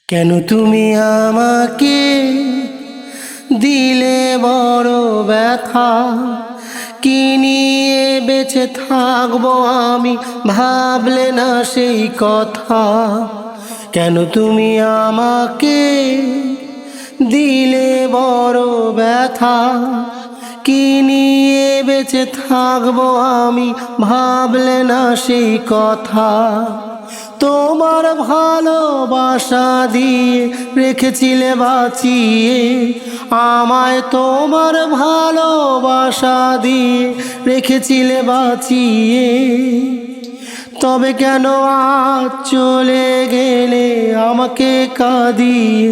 কেন তুমি আমাকে দিলে বড় ব্যথা? কি নিয়ে বেঁচে থাকবো আমি, ভাবলে না সেই কথা। কেন তুমি আমাকে দিলে বড় ব্যথা? কি নিয়ে বেঁচে থাকবো আমি, ভাবলে না সেই কথা। তোমার ভালোবাসা দিয়ে রেখেছিলে বাঁচিয়ে আমায়, তোমার ভালোবাসা দিয়ে রেখেছিলে বাঁচিয়ে। তবে কেন আজ চলে গেলে আমাকে কাঁদিয়ে?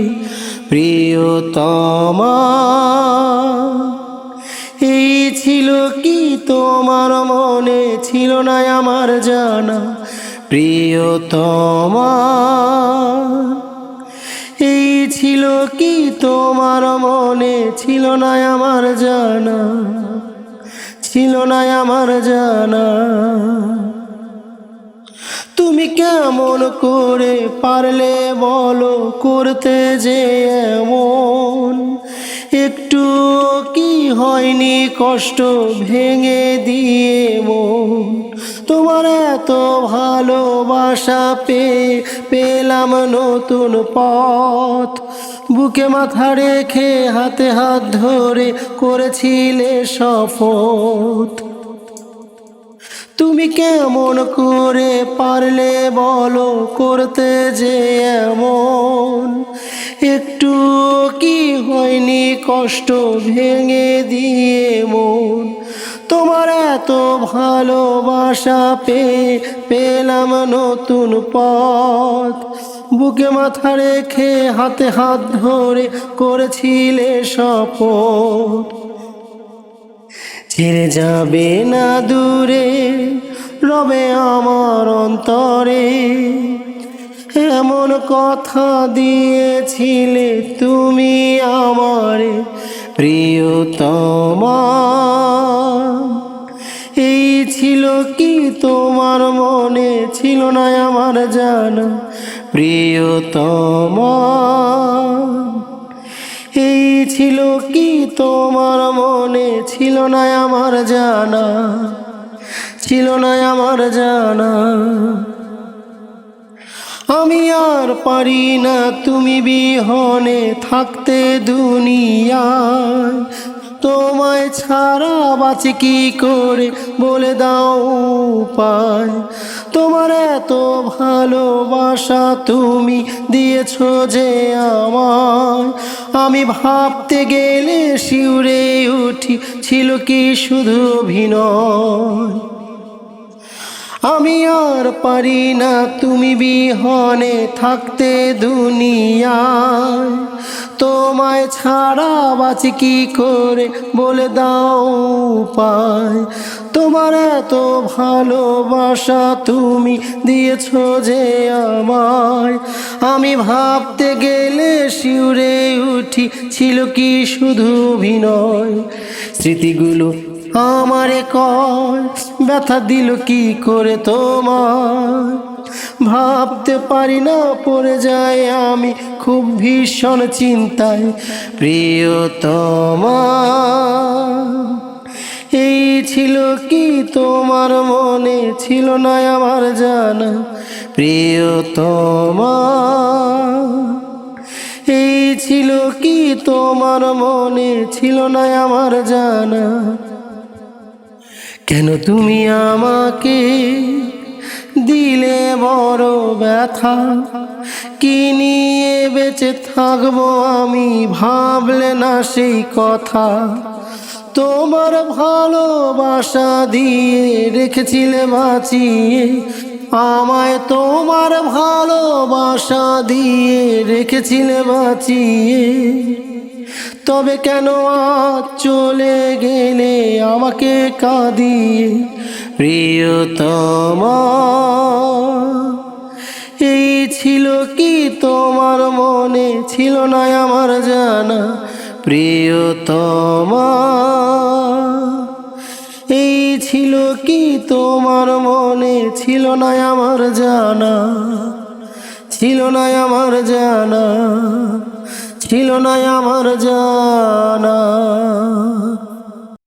প্রিয়তমা, এই ছিল কি তোমার মনে, ছিল না আমার জানা? প্রিয়তমা, এই ছিল কি তোমার মনে, ছিল না আমার জানা? ছিল না আমার জানা। তুমি কেমন করে পারলে বলো করতে যে এমন? একটু কি হয়নি কষ্ট ভেঙে দিয়ে মন? তোমার এত ভালোবাসা পেলাম নতুন পথ। বুকে মাথা রেখে হাতে হাত ধরে করেছিলে শপথ। তুমি কেমন করে পারলে বলো করতে যে এমন? একটু কি হয়নি কষ্ট ভেঙে দিয়ে মন? তোমার এত ভালোবাসা পেলাম নতুন পথ। বুকে মাথা রেখে হাতে হাত ধরে করেছিলে শপথ। ছেড়ে যাবে না দূরে, রবে আমার অন্তরে, এমন কথা দিয়েছিলে তুমি আমারে। প্রিয়তমা, এই ছিল কি তোমার মনে, ছিল না আমার জানা? প্রিয়তমা, এই ছিল কি তোমার মনে, ছিল না আমার জানা? ছিল না আমার জানা। আমি আর পারি না তুমি বিহনে থাকতে দুনিয়ায়। তোমায় ছাড়া বাঁচি কি করে, বলে দাও উপায়। তোমার এত ভালোবাসা তুমি দিয়েছো যে আমায়, আমি ভাবতে গেলে শিউরে উঠি, ছিল কি শুধু অভিনয়? আমি আর পারি না তুমি বিহনে থাকতে দুনিয়ায়। তোমায় ছাড়া বাঁচি কি করে, বলে দাও উপায়। তোমার এত ভালোবাসা তুমি দিয়েছো যে আমায়, আমি ভাবতে গেলে শিউরে উঠি, ছিল কি শুধু অভিনয়? স্মৃতিগুলো আমারে কয় ব্যথা দিল কি করে তোমার? ভাবতে পারি না, পড়ে যায় আমি খুব ভীষণ চিন্তায়। প্রিয়তমা, এই ছিল কি তোমার মনে, ছিল না আমার জানা? প্রিয়তমা, এই ছিল কি তোমার মনে, ছিল না আমার জানা? কেন তুমি আমাকে দিলে বড় ব্যথা? কি নিয়ে বেঁচে থাকবো আমি, ভাবলে না সেই কথা। তোমার ভালোবাসা দিয়ে রেখেছিলে বাঁচিয়ে আমায়, তোমার ভালোবাসা দিয়ে রেখেছিলে বাঁচিয়ে। তবে কেন আজ চলে গেলে আমাকে কাঁদিয়ে? প্রিয়তমা, এই ছিল কি তোমার মনে, ছিল না আমার জানা? প্রিয়তমা, এই ছিল কি তোমার মনে, ছিল না আমার জানা? ছিল না আমার জানা, ছিল না আমার জানা।